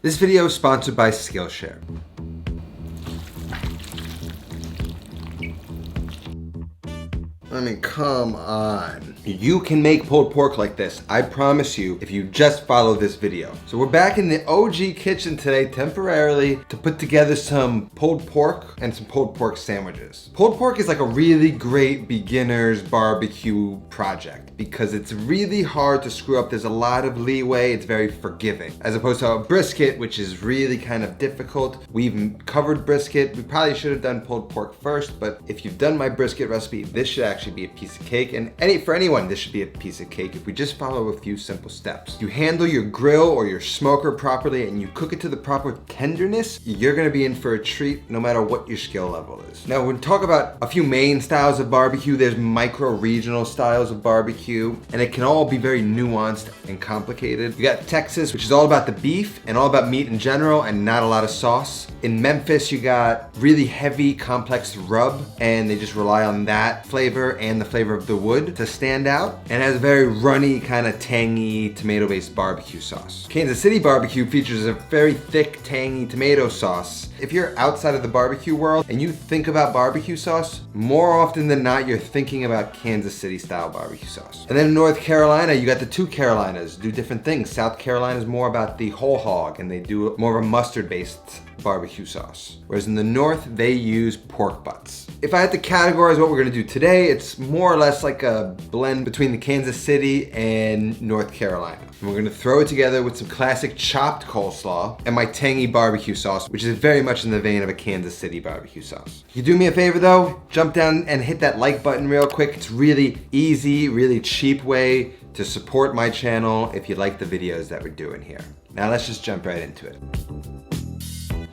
This video is sponsored by SKILLSHARE. I mean, come on. You can make pulled pork like this, I promise you, if you just follow this video. So we're back in the OG kitchen today temporarily to put together some pulled pork and some pulled pork sandwiches. Pulled pork is like a really great beginner's barbecue project because it's really hard to screw up. There's a lot of leeway, it's very forgiving. As opposed to a brisket, which is really kind of difficult. We've covered brisket. We probably should have done pulled pork first, but if you've done my brisket recipe, this should actually be a piece of cake. And for anyone, this should be a piece of cake if we just follow a few simple steps. You handle your grill or your smoker properly and you cook it to the proper tenderness, you're gonna be in for a treat no matter what your skill level is. Now, when we talk about a few main styles of barbecue, there's micro-regional styles of barbecue, and it can all be very nuanced and complicated. You got Texas, which is all about the beef and all about meat in general and not a lot of sauce. In Memphis, you got really heavy, complex rub, and they just rely on that flavor and the flavor of the wood to stand out, and has a very runny, kind of tangy, tomato-based barbecue sauce. Kansas City barbecue features a very thick, tangy tomato sauce. If you're outside of the barbecue world and you think about barbecue sauce, more often than not, you're thinking about Kansas City style barbecue sauce. And then in North Carolina, you got the two Carolinas, do different things. South Carolina is more about the whole hog, and they do more of a mustard-based barbecue sauce. Whereas in the North, they use pork butts. If I had to categorize what we're gonna do today, it's more or less like a blend between the Kansas City and North Carolina. And we're gonna throw it together with some classic chopped coleslaw and my tangy barbecue sauce, which is very much in the vein of a Kansas City barbecue sauce. You do me a favor though, jump down and hit that like button real quick. It's really easy, really cheap way to support my channel if you like the videos that we're doing here. Now let's just jump right into it.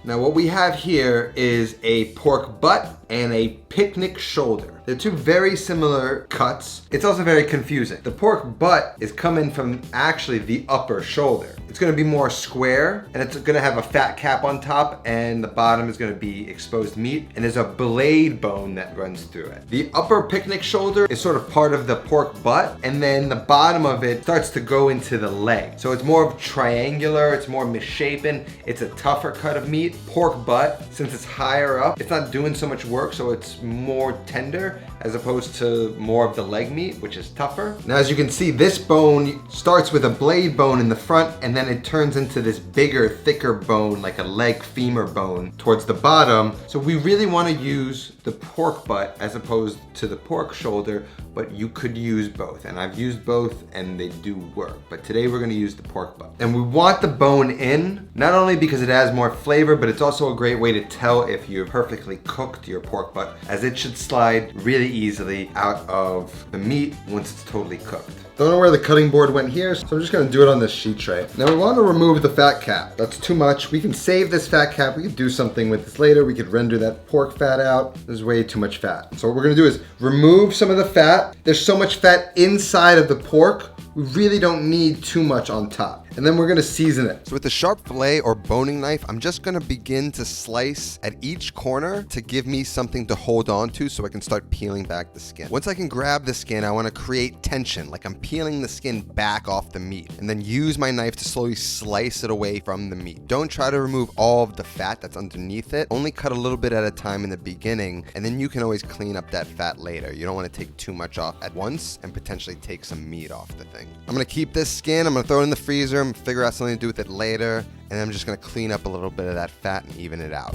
Now what we have here is a pork butt and a picnic shoulder. They're two very similar cuts. It's also very confusing. The pork butt is coming from actually the upper shoulder. It's gonna be more square, and it's gonna have a fat cap on top, and the bottom is gonna be exposed meat, and there's a blade bone that runs through it. The upper picnic shoulder is sort of part of the pork butt, and then the bottom of it starts to go into the leg. So it's more of triangular, it's more misshapen, it's a tougher cut of meat. Pork butt, since it's higher up, it's not doing so much work, so it's more tender as opposed to more of the leg meat, which is tougher. Now, as you can see, this bone starts with a blade bone in the front, and then it turns into this bigger, thicker bone, like a leg femur bone towards the bottom. So we really want to use the pork butt as opposed to the pork shoulder, but you could use both, and I've used both and they do work. But today we're gonna use the pork butt. And we want the bone in, not only because it has more flavor, but it's also a great way to tell if you've perfectly cooked your pork butt, as it should slide really easily out of the meat once it's totally cooked. Don't know where the cutting board went here, so I'm just gonna do it on this sheet tray. Now we want to remove the fat cap. That's too much. We can save this fat cap. We could do something with this later. We could render that pork fat out. There's way too much fat. So what we're gonna do is remove some of the fat. There's so much fat inside of the pork, we really don't need too much on top. And then we're gonna season it. So with the sharp fillet or boning knife, I'm just gonna begin to slice at each corner to give me something to hold on to so I can start peeling back the skin. Once I can grab the skin, I wanna create tension, like I'm peeling the skin back off the meat, and then use my knife to slowly slice it away from the meat. Don't try to remove all of the fat that's underneath it. Only cut a little bit at a time in the beginning, and then you can always clean up that fat later. You don't wanna take too much off at once and potentially take some meat off the thing. I'm gonna keep this skin, I'm gonna throw it in the freezer, and figure out something to do with it later, and I'm just gonna clean up a little bit of that fat and even it out.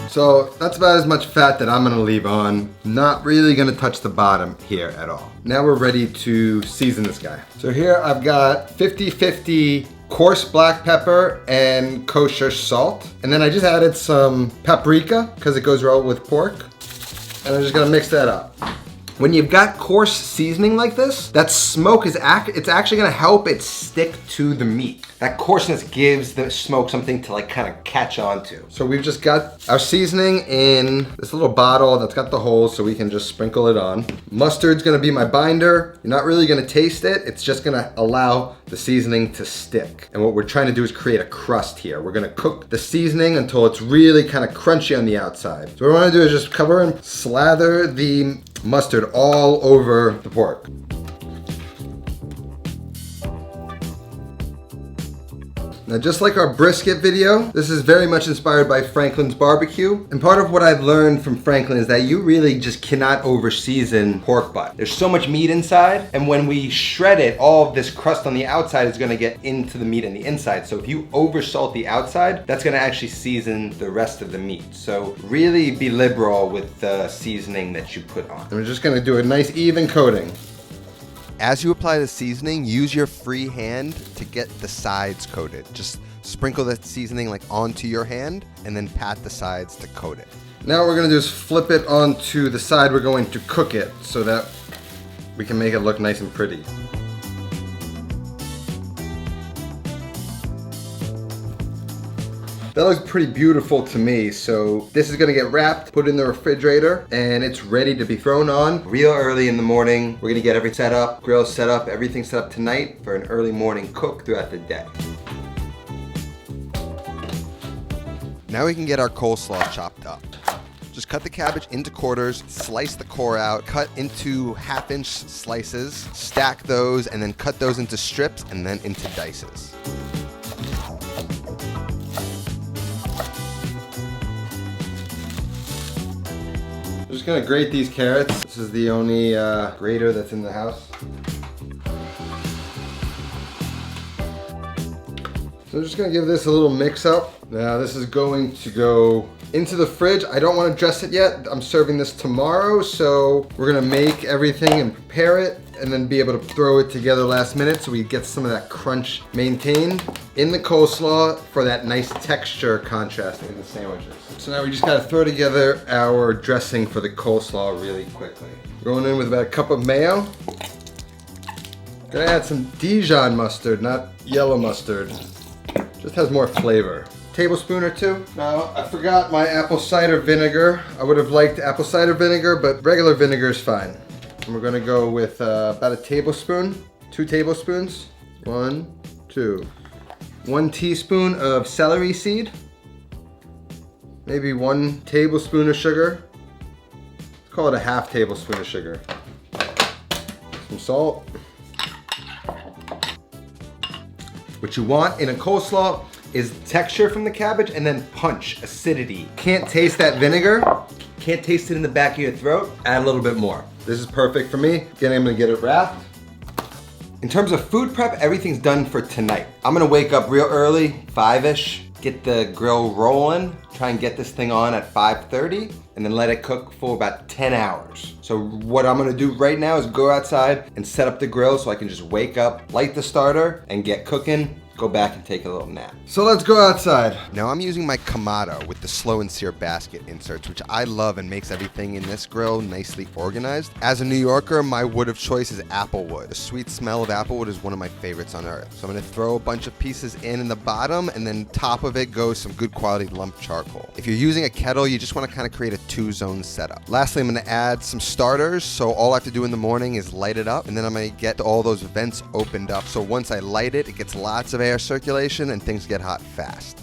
So that's about as much fat that I'm gonna leave on. Not really gonna touch the bottom here at all. Now we're ready to season this guy. So here I've got 50-50 coarse black pepper and kosher salt. And then I just added some paprika because it goes well with pork. And I'm just gonna mix that up. When you've got coarse seasoning like this, that smoke is it's actually gonna help it stick to the meat. That coarseness gives the smoke something to like kind of catch on to. So we've just got our seasoning in this little bottle that's got the holes so we can just sprinkle it on. Mustard's gonna be my binder. You're not really gonna taste it. It's just gonna allow the seasoning to stick. And what we're trying to do is create a crust here. We're gonna cook the seasoning until it's really kind of crunchy on the outside. So what we wanna do is just cover and slather the mustard all over the pork. Now, just like our brisket video, this is very much inspired by Franklin's barbecue. And part of what I've learned from Franklin is that you really just cannot over season pork butt. There's so much meat inside, and when we shred it, all of this crust on the outside is gonna get into the meat on the inside. So if you over salt the outside, that's gonna actually season the rest of the meat. So really be liberal with the seasoning that you put on. And we're just gonna do a nice even coating. As you apply the seasoning, use your free hand to get the sides coated. Just sprinkle the seasoning like onto your hand and then pat the sides to coat it. Now what we're gonna do is flip it onto the side we're going to cook it so that we can make it look nice and pretty. That looks pretty beautiful to me, so this is gonna get wrapped, put in the refrigerator, and it's ready to be thrown on real early in the morning. We're gonna get everything set up, grill set up, everything set up tonight for an early morning cook throughout the day. Now we can get our coleslaw chopped up. Just cut the cabbage into quarters, slice the core out, cut into half-inch slices, stack those, and then cut those into strips and then into dices. I'm just gonna grate these carrots. This is the only grater that's in the house. So I'm just gonna give this a little mix up. Now this is going to go into the fridge. I don't want to dress it yet. I'm serving this tomorrow, so we're gonna make everything and prepare it and then be able to throw it together last minute so we get some of that crunch maintained in the coleslaw for that nice texture contrast in the sandwiches. So now we just gotta throw together our dressing for the coleslaw really quickly. Going in with about a cup of mayo. Gonna add some Dijon mustard, not yellow mustard. Just has more flavor. Tablespoon or two. Now, I forgot my apple cider vinegar. I would have liked apple cider vinegar, but regular vinegar is fine. And we're gonna go with about a tablespoon, 2 tablespoons. 1, 2. 1 teaspoon of celery seed. Maybe 1 tablespoon of sugar. Let's call it a half tablespoon of sugar. Some salt. What you want in a coleslaw is texture from the cabbage and then punch, acidity. Can't taste that vinegar, can't taste it in the back of your throat, add a little bit more. This is perfect for me. Again, I'm gonna get it wrapped. In terms of food prep, everything's done for tonight. I'm gonna wake up real early, 5-ish, get the grill rolling, try and get this thing on at 5:30, and then let it cook for about 10 hours. So what I'm gonna do right now is go outside and set up the grill so I can just wake up, light the starter, and get cooking. Go back and take a little nap. So let's go outside. Now I'm using my Kamado with the slow and sear basket inserts, which I love and makes everything in this grill nicely organized. As a New Yorker, my wood of choice is applewood. The sweet smell of applewood is one of my favorites on earth. So I'm gonna throw a bunch of pieces in the bottom, and then top of it goes some good quality lump charcoal. If you're using a kettle, you just wanna kind of create a 2-zone setup. Lastly, I'm gonna add some starters. So all I have to do in the morning is light it up, and then I'm gonna get all those vents opened up. So once I light it, it gets lots of air circulation and things get hot fast.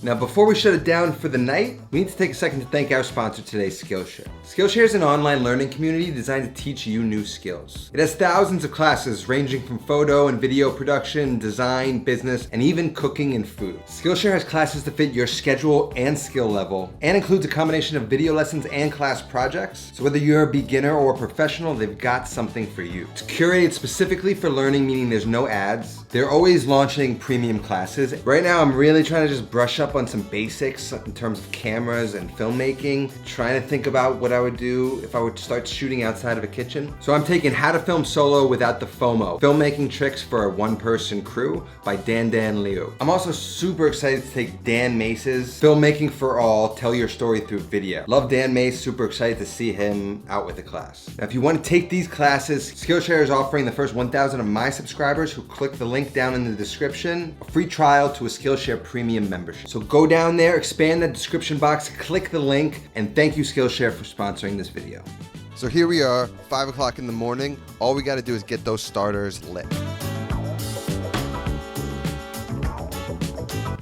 Now, before we shut it down for the night, we need to take a second to thank our sponsor today, SKILLSHARE. SKILLSHARE is an online learning community designed to teach you new skills. It has thousands of classes ranging from photo and video production, design, business, and even cooking and food. SKILLSHARE has classes to fit your schedule and skill level, and includes a combination of video lessons and class projects. So whether you're a beginner or a professional, they've got something for you. It's curated specifically for learning, meaning there's no ads. They're always launching premium classes. Right now, I'm really trying to just brush up on some basics in terms of cameras and filmmaking, trying to think about what I would do if I would start shooting outside of a kitchen. So I'm taking How to Film Solo Without the FOMO, Filmmaking Tricks for a One-Person Crew by Dan Liu. I'm also super excited to take Dan Mace's Filmmaking for All, Tell Your Story Through Video. Love Dan Mace, super excited to see him out with the class. Now, if you want to take these classes, Skillshare is offering the first 1,000 of my subscribers who click the link down in the description, a free trial to a Skillshare premium membership. So go down there, expand that description box, click the link, and thank you Skillshare for sponsoring this video. So here we are, 5 o'clock in the morning. All we gotta do is get those starters lit.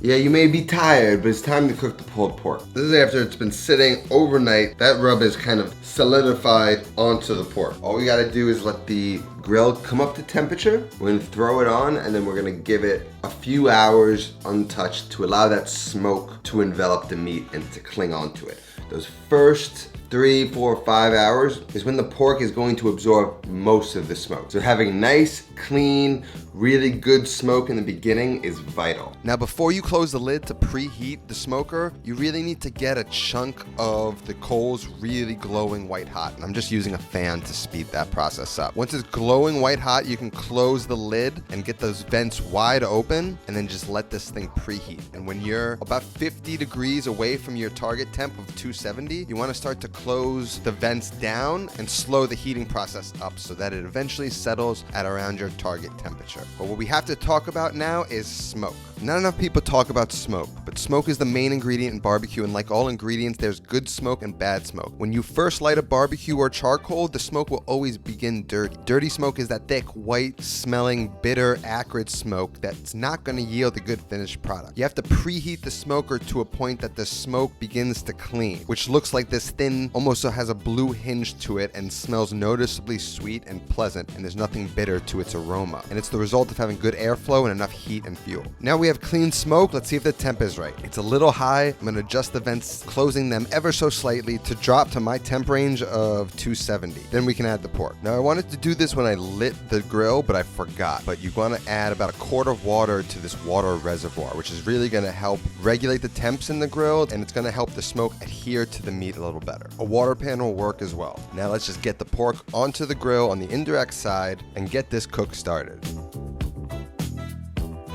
Yeah, you may be tired, but it's time to cook the pulled pork. This is after it's been sitting overnight. That rub is kind of solidified onto the pork. All we gotta do is let the grill come up to temperature. We're gonna throw it on, and then we're gonna give it a few hours untouched to allow that smoke to envelop the meat and to cling onto it. Those first 3, 4, 5 hours is when the pork is going to absorb most of the smoke. So having nice, clean, really good smoke in the beginning is vital. Now before you close the lid to preheat the smoker, you really need to get a chunk of the coals really glowing white hot. And I'm just using a fan to speed that process up. Once it's glowing white hot, you can close the lid and get those vents wide open and then just let this thing preheat. And when you're about 50 degrees away from your target temp of 270, you want to start to close the vents down and slow the heating process up so that it eventually settles at around your target temperature. But what we have to talk about now is smoke. Not enough people talk about smoke, but smoke is the main ingredient in barbecue, and like all ingredients, there's good smoke and bad smoke. When you first light a barbecue or charcoal, the smoke will always begin dirty. Dirty smoke is that thick, white, smelling, bitter, acrid smoke that's not going to yield a good finished product. You have to preheat the smoker to a point that the smoke begins to clean, which looks like this thin, almost has a blue hinge to it and smells noticeably sweet and pleasant, and there's nothing bitter to its aroma. And it's the result of having good airflow and enough heat and fuel. Now we have clean smoke. Let's see if the temp is right. It's a little high. I'm going to adjust the vents, closing them ever so slightly to drop to my temp range of 270. Then we can add the pork. Now I wanted to do this when I lit the grill, but I forgot. But you want to add about a quart of water to this water reservoir, which is really going to help regulate the temps in the grill, and it's going to help the smoke adhere to the meat a little better. A water pan will work as well. Now let's just get the pork onto the grill on the indirect side and get this cook started.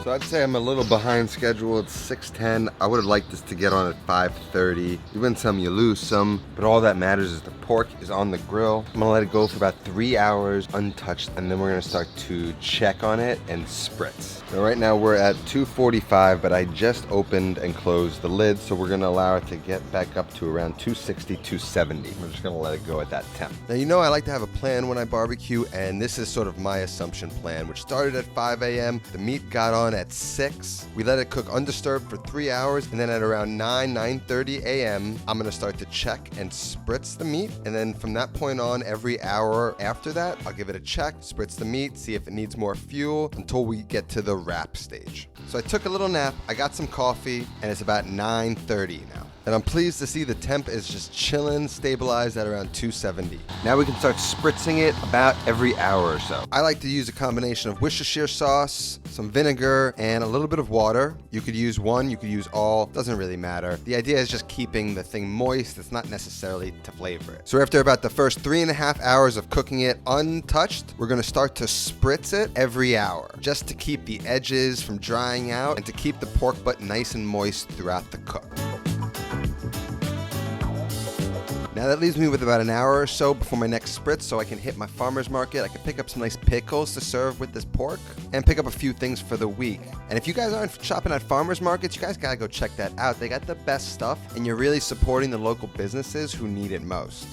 So I'd say I'm a little behind schedule. It's 6:10. I would have liked this to get on at 5:30. You win some, you lose some, but all that matters is the pork is on the grill. I'm gonna let it go for about 3 hours untouched, and then we're gonna start to check on it and spritz. Now right now we're at 245, but I just opened and closed the lid, so we're gonna allow it to get back up to around 260, 270. We're just gonna let it go at that temp. Now you know I like to have a plan when I barbecue, and this is sort of my assumption plan, which started at 5 a.m. The meat got on at 6. We let it cook undisturbed for 3 hours, and then at around 9:30 a.m. I'm gonna start to check and spritz the meat, and then from that point on, every hour after that, I'll give it a check, spritz the meat, see if it needs more fuel until we get to the wrap stage. So I took a little nap, I got some coffee, and it's about 9:30 now. And I'm pleased to see the temp is just chilling, stabilized at around 270. Now we can start spritzing it about every hour or so. I like to use a combination of Worcestershire sauce, some vinegar, and a little bit of water. You could use one, you could use all, doesn't really matter. The idea is just keeping the thing moist. It's not necessarily to flavor it. So after about the first 3.5 hours of cooking it untouched, we're gonna start to spritz it every hour, just to keep the edges from drying out and to keep the pork butt nice and moist throughout the cook. Now that leaves me with about an hour or so before my next spritz, so I can hit my farmer's market. I can pick up some nice pickles to serve with this pork and pick up a few things for the week. And if you guys aren't shopping at farmer's markets, you guys gotta go check that out. They got the best stuff, and you're really supporting the local businesses who need it most.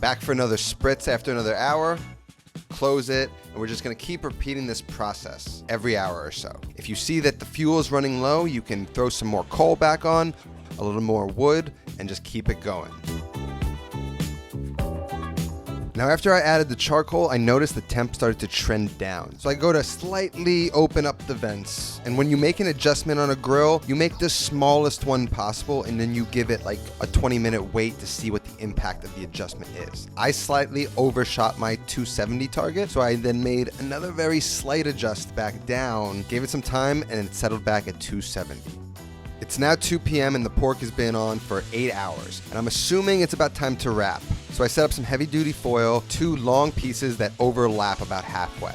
Back for another spritz after another hour. Close it, and we're just going to keep repeating this process every hour or so. If you see that the fuel is running low, you can throw some more coal back on, a little more wood, and just keep it going. Now after I added the charcoal, I noticed the temp started to trend down. So I go to slightly open up the vents. And when you make an adjustment on a grill, you make the smallest one possible, and then you give it like a 20-minute wait to see what the impact of the adjustment is. I slightly overshot my 270 target, so I then made another very slight adjust back down, gave it some time, and it settled back at 270. It's now 2 p.m. and the pork has been on for 8 hours, and I'm assuming it's about time to wrap. So I set up some heavy-duty foil, 2 long pieces that overlap about halfway.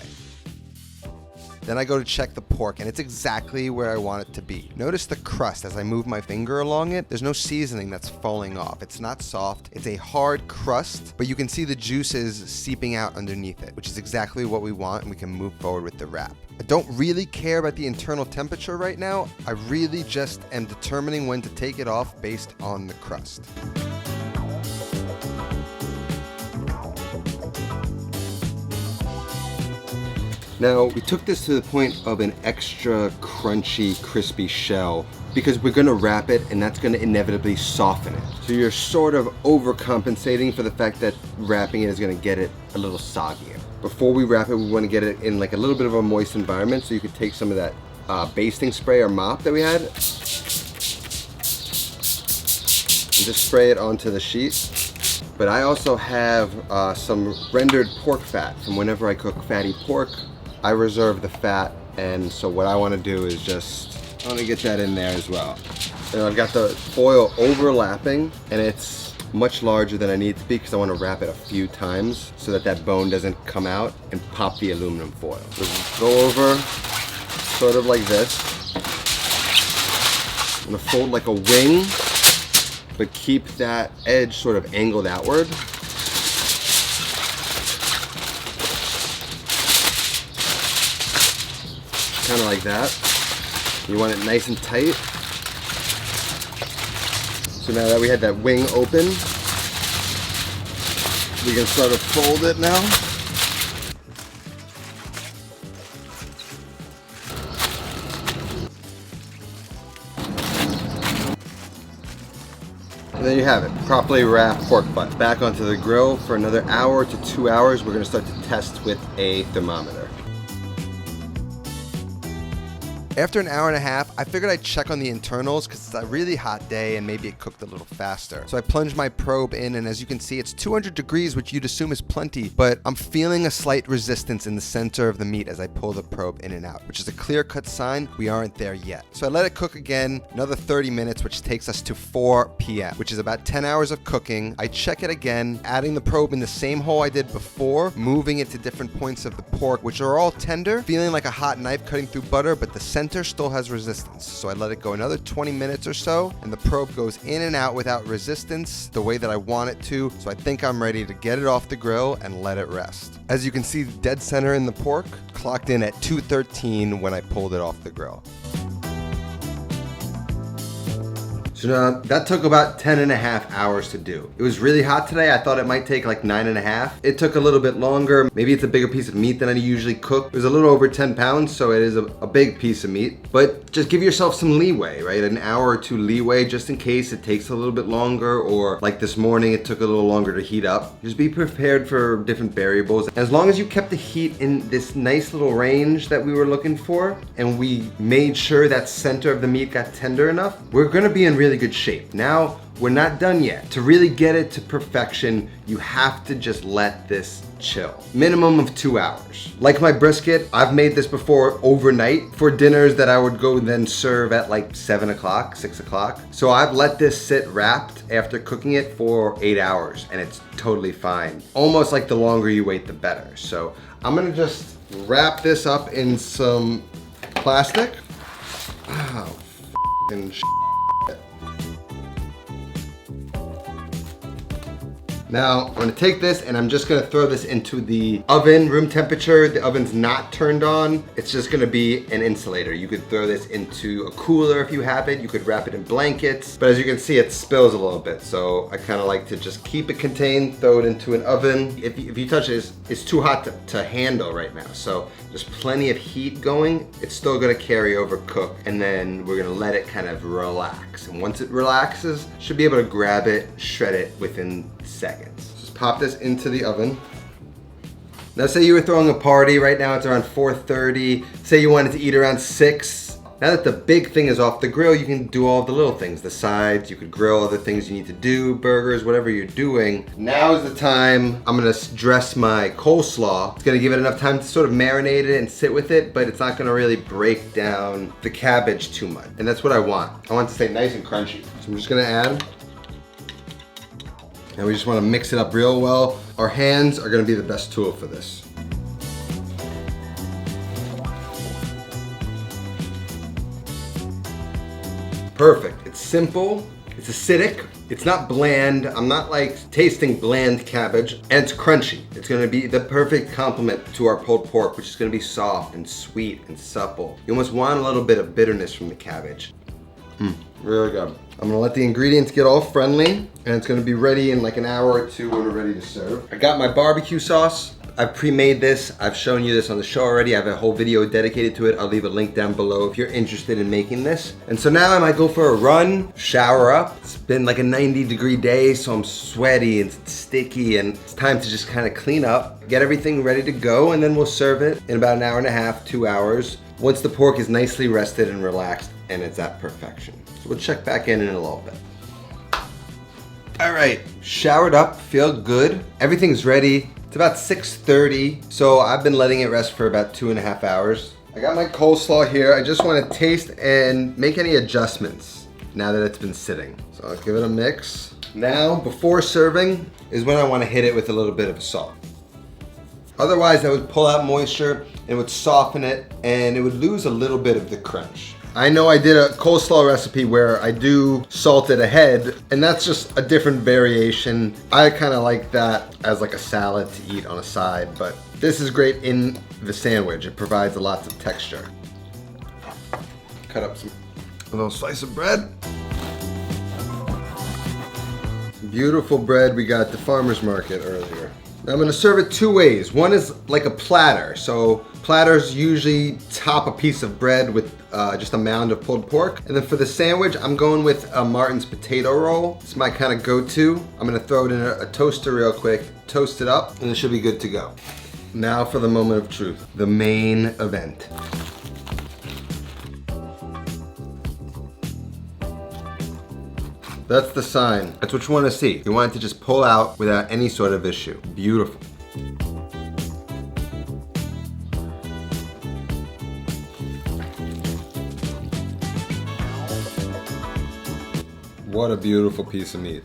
Then I go to check the pork, and it's exactly where I want it to be. Notice the crust as I move my finger along it. There's no seasoning that's falling off. It's not soft. It's a hard crust, but you can see the juices seeping out underneath it, which is exactly what we want, and we can move forward with the wrap. I don't really care about the internal temperature right now. I really just am determining when to take it off based on the crust. Now, we took this to the point of an extra crunchy, crispy shell because we're gonna wrap it and that's gonna inevitably soften it. So you're sort of overcompensating for the fact that wrapping it is gonna get it a little soggier. Before we wrap it, we wanna get it in like a little bit of a moist environment, so you could take some of that basting spray or mop that we had and just spray it onto the sheet. But I also have some rendered pork fat from whenever I cook fatty pork. I reserve the fat, and so what I want to do is I want to get that in there as well. And I've got the foil overlapping, and it's much larger than I need to be because I want to wrap it a few times so that that bone doesn't come out and pop the aluminum foil. So go over sort of like this. I'm going to fold like a wing, but keep that edge sort of angled outward. Kind of like that. You want it nice and tight. So now that we had that wing open, we can sort of fold it now. And there you have it, properly wrapped pork butt. Back onto the grill for another hour to 2 hours. We're gonna start to test with a thermometer. After an hour and a half, I figured I'd check on the internals because it's a really hot day and maybe it cooked a little faster. So I plunged my probe in, and as you can see, it's 200 degrees, which you'd assume is plenty, but I'm feeling a slight resistance in the center of the meat as I pull the probe in and out, which is a clear-cut sign we aren't there yet. So I let it cook again, another 30 minutes, which takes us to 4 p.m., which is about 10 hours of cooking. I check it again, adding the probe in the same hole I did before, moving it to different points of the pork, which are all tender, feeling like a hot knife cutting through butter, but the center still has resistance. So I let it go another 20 minutes or so, and the probe goes in and out without resistance the way that I want it to. So I think I'm ready to get it off the grill and let it rest. As you can see, dead center in the pork clocked in at 213 when I pulled it off the grill. So now that took about 10.5 hours to do. It was really hot today. I thought it might take like 9.5. It took a little bit longer. Maybe it's a bigger piece of meat than I usually cook. It was a little over 10 pounds, so it is a big piece of meat. But just give yourself some leeway, right? An hour or two leeway just in case it takes a little bit longer, or like this morning, it took a little longer to heat up. Just be prepared for different variables. As long as you kept the heat in this nice little range that we were looking for, and we made sure that center of the meat got tender enough, we're gonna be in really good shape. Now, we're not done yet. To really get it to perfection, you have to just let this chill. Minimum of 2 hours. Like my brisket, I've made this before overnight for dinners that I would go then serve at like 7 o'clock, 6 o'clock. So I've let this sit wrapped after cooking it for 8 hours, and it's totally fine. Almost like the longer you wait, the better. So I'm gonna just wrap this up in some plastic. Oh, f***ing shit. Now, I'm gonna take this and I'm just gonna throw this into the oven, room temperature. The oven's not turned on. It's just gonna be an insulator. You could throw this into a cooler if you have it. You could wrap it in blankets. But as you can see, it spills a little bit. So I kinda like to just keep it contained, throw it into an oven. If you touch it, it's too hot to handle right now. So there's plenty of heat going. It's still gonna carry over, cook, and then we're gonna let it kind of relax. And once it relaxes, should be able to grab it, shred it within seconds. Just pop this into the oven. Now say you were throwing a party, right now it's around 4:30. Say you wanted to eat around 6. Now that the big thing is off the grill, you can do all the little things, the sides, you could grill other things you need to do, burgers, whatever you're doing. Now is the time I'm gonna dress my coleslaw. It's gonna give it enough time to sort of marinate it and sit with it, but it's not gonna really break down the cabbage too much. And that's what I want. I want it to stay nice and crunchy. So I'm just gonna add. And we just want to mix it up real well. Our hands are going to be the best tool for this. Perfect. It's simple. It's acidic. It's not bland. I'm not like tasting bland cabbage. And it's crunchy. It's going to be the perfect complement to our pulled pork, which is going to be soft and sweet and supple. You almost want a little bit of bitterness from the cabbage. Really good. I'm gonna let the ingredients get all friendly, and it's gonna be ready in like an hour or two when we're ready to serve. I got my barbecue sauce. I've pre-made this. I've shown you this on the show already. I have a whole video dedicated to it. I'll leave a link down below if you're interested in making this. And so now I might go for a run, shower up. It's been like a 90-degree day, so I'm sweaty and sticky, and it's time to just kind of clean up, get everything ready to go, and then we'll serve it in about an hour and a half, 2 hours, once the pork is nicely rested and relaxed and it's at perfection. So we'll check back in a little bit. All right, showered up, feel good. Everything's ready. It's about 6:30, so I've been letting it rest for about 2.5 hours. I got my coleslaw here. I just want to taste and make any adjustments now that it's been sitting. So I'll give it a mix. Now, before serving is when I want to hit it with a little bit of salt. Otherwise, I would pull out moisture, it would soften it, and it would lose a little bit of the crunch. I know I did a coleslaw recipe where I do salt it ahead, and that's just a different variation. I kind of like that as like a salad to eat on a side, but this is great in the sandwich. It provides lots of texture. Cut up a little slice of bread. Beautiful bread we got at the farmer's market earlier. Now I'm gonna serve it 2 ways. One is like a platter. So platters usually top a piece of bread with just a mound of pulled pork. And then for the sandwich, I'm going with a Martin's potato roll. It's my kind of go-to. I'm gonna throw it in a toaster real quick, toast it up, and it should be good to go. Now for the moment of truth, the main event. That's the sign. That's what you want to see. You want it to just pull out without any sort of issue. Beautiful. What a beautiful piece of meat.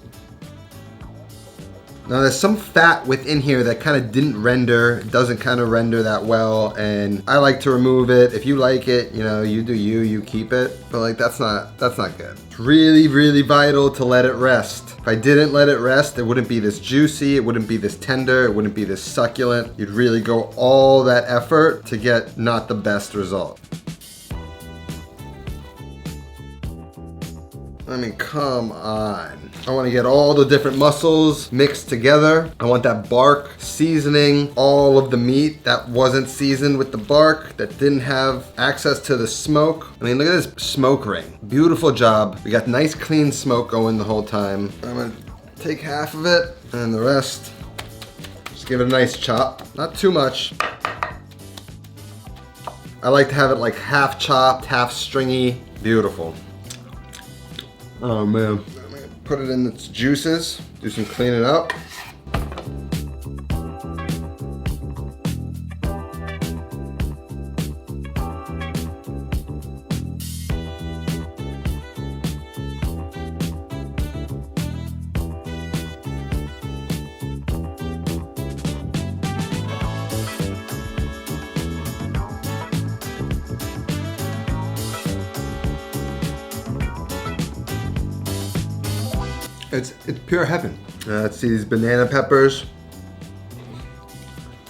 Now there's some fat within here that kind of didn't render, doesn't kind of render that well, and I like to remove it. If you like it, you know, you do you keep it, but like that's not good. It's really, really vital to let it rest. If I didn't let it rest, it wouldn't be this juicy, it wouldn't be this tender, it wouldn't be this succulent. You'd really go all that effort to get not the best result. I mean, come on. I want to get all the different muscles mixed together. I want that bark seasoning all of the meat that wasn't seasoned with the bark, that didn't have access to the smoke. I mean, look at this smoke ring. Beautiful job. We got nice clean smoke going the whole time. I'm gonna take half of it and the rest, just give it a nice chop. Not too much. I like to have it like half chopped, half stringy. Beautiful. Oh man. I'm gonna put it in its juices, do some cleaning up. It's pure heaven. Let's see these banana peppers.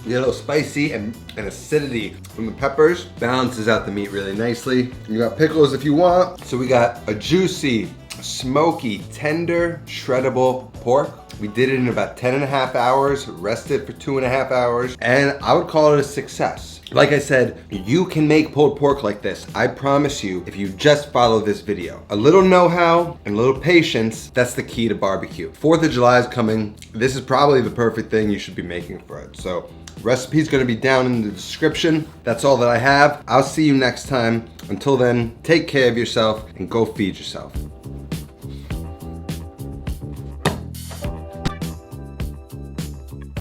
You get a little spicy and acidity from the peppers. Balances out the meat really nicely. You got pickles if you want. So we got a juicy, smoky, tender, shreddable pork. We did it in about 10.5 hours, rested for 2.5 hours, and I would call it a success. Like I said, you can make pulled pork like this. I promise you, if you just follow this video. A little know-how and a little patience, that's the key to barbecue. 4th of July is coming. This is probably the perfect thing you should be making for it. So, recipe's gonna be down in the description. That's all that I have. I'll see you next time. Until then, take care of yourself and go feed yourself.